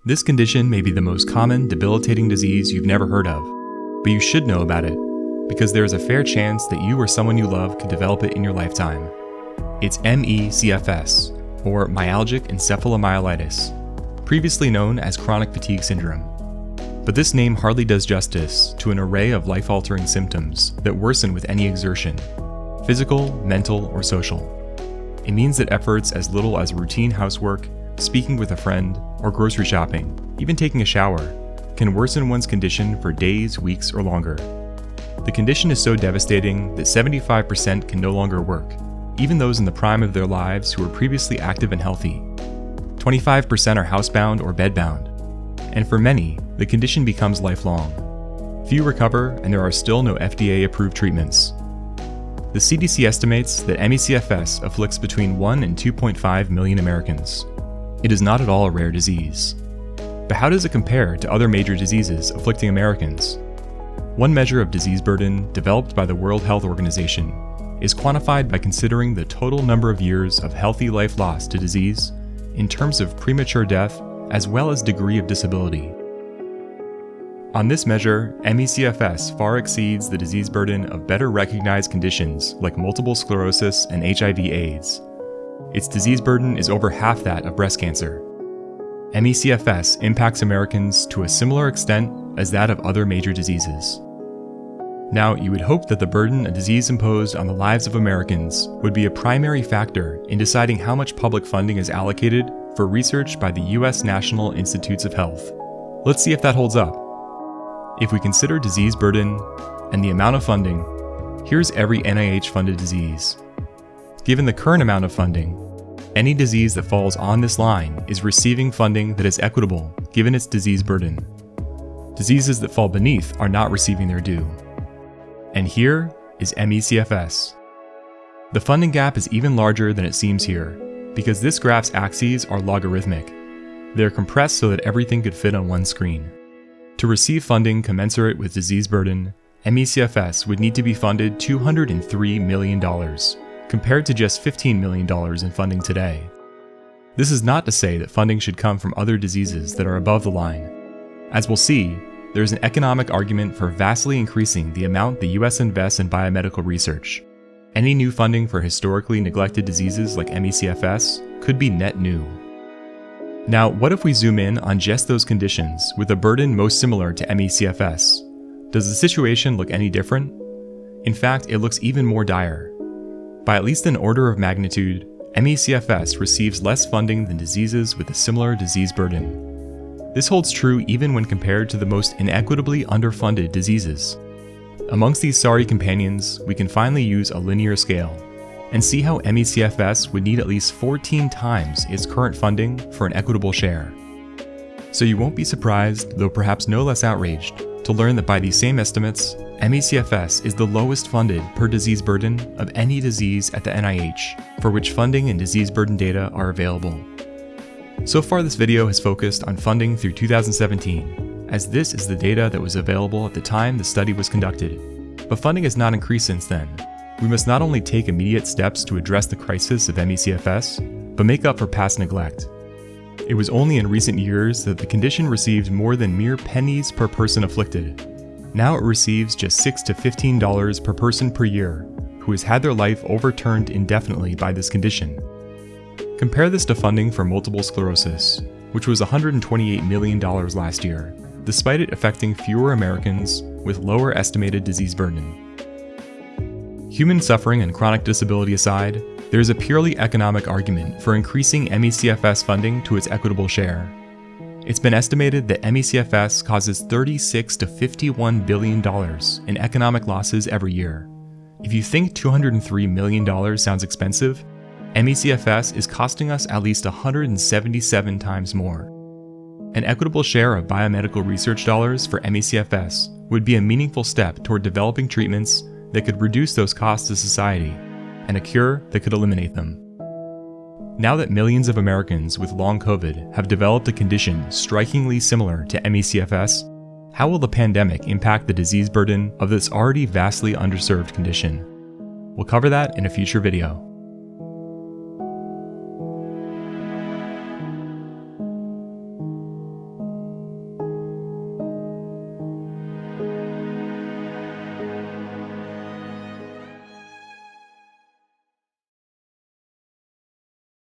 This condition may be the most common debilitating disease you've never heard of, but you should know about it because there is a fair chance that you or someone you love could develop it in your lifetime. It's MECFS, or myalgic encephalomyelitis, previously known as chronic fatigue syndrome. But this name hardly does justice to an array of life-altering symptoms that worsen with any exertion, physical, mental, or social. It means that efforts as little as routine housework, speaking with a friend, or grocery shopping, even taking a shower, can worsen one's condition for days, weeks, or longer. The condition is so devastating that 75% can no longer work, even those in the prime of their lives who were previously active and healthy. 25% are housebound or bedbound, and for many, the condition becomes lifelong. Few recover, and there are still no FDA-approved treatments. The CDC estimates that MECFS afflicts between 1 and 2.5 million Americans. It is not at all a rare disease. But how does it compare to other major diseases afflicting Americans? One measure of disease burden developed by the World Health Organization is quantified by considering the total number of years of healthy life lost to disease in terms of premature death as well as degree of disability. On this measure, MECFS far exceeds the disease burden of better recognized conditions like multiple sclerosis and HIV/AIDS. Its disease burden is over half that of breast cancer. MECFS impacts Americans to a similar extent as that of other major diseases. Now, you would hope that the burden a disease imposed on the lives of Americans would be a primary factor in deciding how much public funding is allocated for research by the U.S. National Institutes of Health. Let's see if that holds up. If we consider disease burden and the amount of funding, here's every NIH-funded disease. Given the current amount of funding, any disease that falls on this line is receiving funding that is equitable given its disease burden. Diseases that fall beneath are not receiving their due. And here is MECFS. The funding gap is even larger than it seems here, because this graph's axes are logarithmic. They are compressed so that everything could fit on one screen. To receive funding commensurate with disease burden, MECFS would need to be funded $203 million, compared to just $15 million in funding today. This is not to say that funding should come from other diseases that are above the line. As we'll see, there is an economic argument for vastly increasing the amount the US invests in biomedical research. Any new funding for historically neglected diseases like MECFS could be net new. Now, what if we zoom in on just those conditions with a burden most similar to MECFS? Does the situation look any different? In fact, it looks even more dire. By at least an order of magnitude, MECFS receives less funding than diseases with a similar disease burden. This holds true even when compared to the most inequitably underfunded diseases. Amongst these sorry companions, we can finally use a linear scale and see how MECFS would need at least 14 times its current funding for an equitable share. So you won't be surprised, though perhaps no less outraged, to learn that by these same estimates, MECFS is the lowest funded per disease burden of any disease at the NIH, for which funding and disease burden data are available. So far, this video has focused on funding through 2017, as this is the data that was available at the time the study was conducted. But funding has not increased since then. We must not only take immediate steps to address the crisis of MECFS, but make up for past neglect. It was only in recent years that the condition received more than mere pennies per person afflicted. Now it receives just $6 to $15 per person per year who has had their life overturned indefinitely by this condition. Compare this to funding for multiple sclerosis, which was $128 million last year, despite it affecting fewer Americans with lower estimated disease burden. Human suffering and chronic disability aside, there is a purely economic argument for increasing MECFS funding to its equitable share. It's been estimated that MECFS causes $36 to $51 billion in economic losses every year. If you think $203 million sounds expensive, MECFS is costing us at least 177 times more. An equitable share of biomedical research dollars for MECFS would be a meaningful step toward developing treatments that could reduce those costs to society, and a cure that could eliminate them. Now that millions of Americans with long COVID have developed a condition strikingly similar to MECFS, how will the pandemic impact the disease burden of this already vastly underserved condition? We'll cover that in a future video.